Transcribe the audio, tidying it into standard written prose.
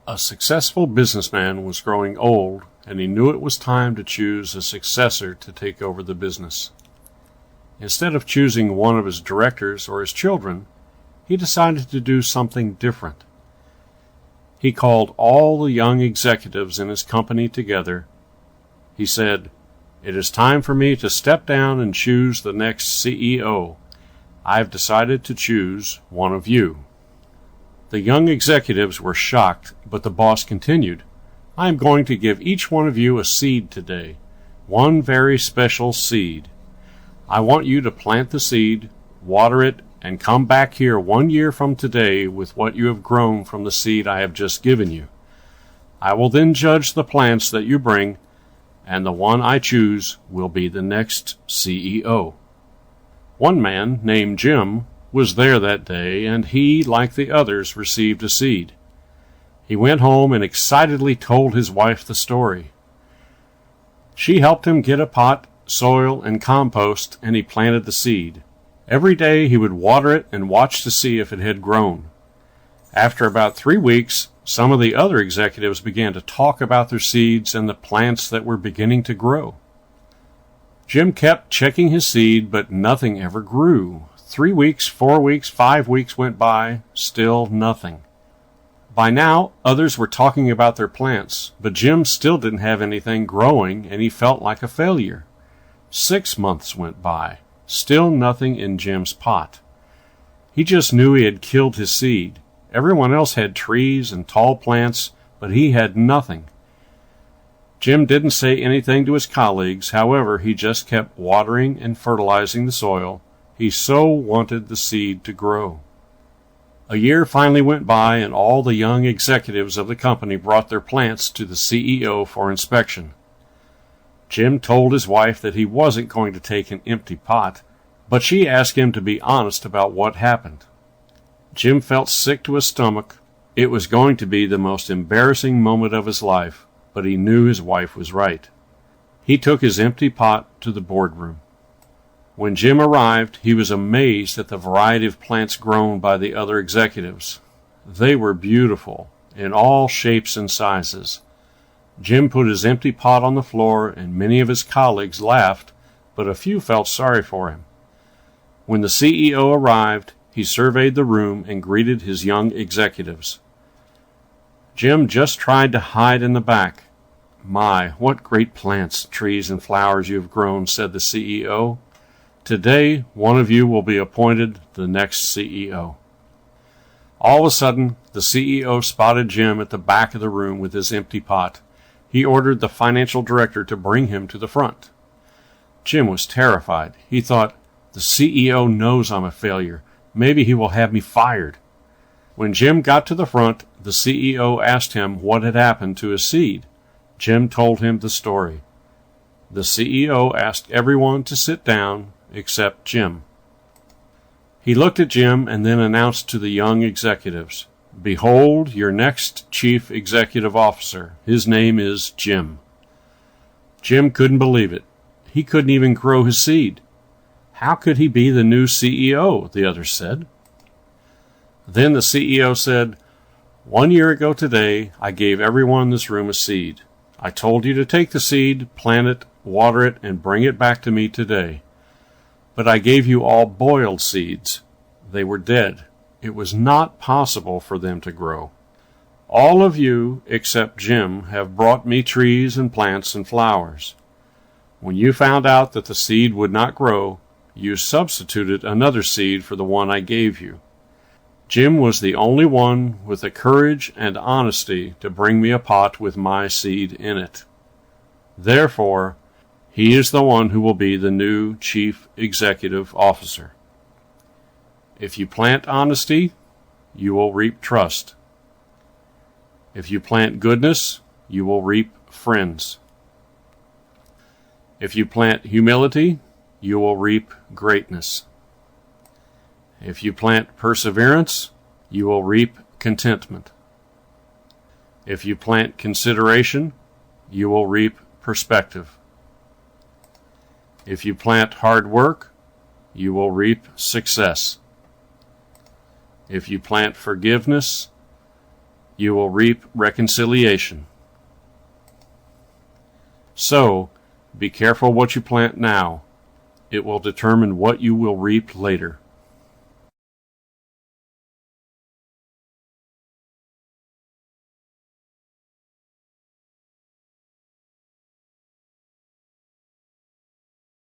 A successful businessman was growing old, and he knew it was time to choose a successor to take over the business. Instead of choosing one of his directors or his children, he decided to do something different. He called all the young executives in his company together. He said, "It is time for me to step down and choose the next CEO. I've decided to choose one of you." The young executives were shocked, but the boss continued, "I am going to give each one of you a seed today, one very special seed. I want you to plant the seed, water it, and come back here 1 year from today with what you have grown from the seed I have just given you. I will then judge the plants that you bring, and the one I choose will be the next CEO." One man, named Jim, was there that day, and he, like the others, received a seed. He went home and excitedly told his wife the story. She helped him get a pot, soil, and compost, and he planted the seed. Every day he would water it and watch to see if it had grown. After about 3 weeks, some of the other executives began to talk about their seeds and the plants that were beginning to grow. Jim kept checking his seed, but nothing ever grew. 3 weeks, 4 weeks, 5 weeks went by, still nothing. By now, others were talking about their plants, but Jim still didn't have anything growing, and he felt like a failure. 6 months went by, still nothing in Jim's pot. He just knew he had killed his seed. Everyone else had trees and tall plants, but he had nothing. Jim didn't say anything to his colleagues. However, he just kept watering and fertilizing the soil. He so wanted the seed to grow. A year finally went by, and all the young executives of the company brought their plants to the CEO for inspection. Jim told his wife that he wasn't going to take an empty pot, but she asked him to be honest about what happened. Jim felt sick to his stomach. It was going to be the most embarrassing moment of his life, but he knew his wife was right. He took his empty pot to the boardroom. When Jim arrived, he was amazed at the variety of plants grown by the other executives. They were beautiful, in all shapes and sizes. Jim put his empty pot on the floor, and many of his colleagues laughed, but a few felt sorry for him. When the CEO arrived, he surveyed the room and greeted his young executives. Jim just tried to hide in the back. "My, what great plants, trees, and flowers you have grown," said the CEO. "Today, one of you will be appointed the next CEO." All of a sudden, the CEO spotted Jim at the back of the room with his empty pot. He ordered the financial director to bring him to the front. Jim was terrified. He thought, "The CEO knows I'm a failure. Maybe he will have me fired." When Jim got to the front, the CEO asked him what had happened to his seed. Jim told him the story. The CEO asked everyone to sit down except Jim. He looked at Jim and then announced to the young executives, "Behold your next chief executive officer. His name is Jim." Jim couldn't believe it. He couldn't even grow his seed. "How could he be the new CEO?" the others said. Then the CEO said, "1 year ago today, I gave everyone in this room a seed. I told you to take the seed, plant it, water it, and bring it back to me today. But I gave you all boiled seeds. They were dead. It was not possible for them to grow. All of you, except Jim, have brought me trees and plants and flowers. When you found out that the seed would not grow, you substituted another seed for the one I gave you. Jim was the only one with the courage and honesty to bring me a pot with my seed in it. Therefore, he is the one who will be the new chief executive officer. If you plant honesty, you will reap trust. If you plant goodness, you will reap friends. If you plant humility, you will reap greatness. If you plant perseverance, you will reap contentment. If you plant consideration, you will reap perspective. If you plant hard work, you will reap success. If you plant forgiveness, you will reap reconciliation. So, be careful what you plant now. It will determine what you will reap later.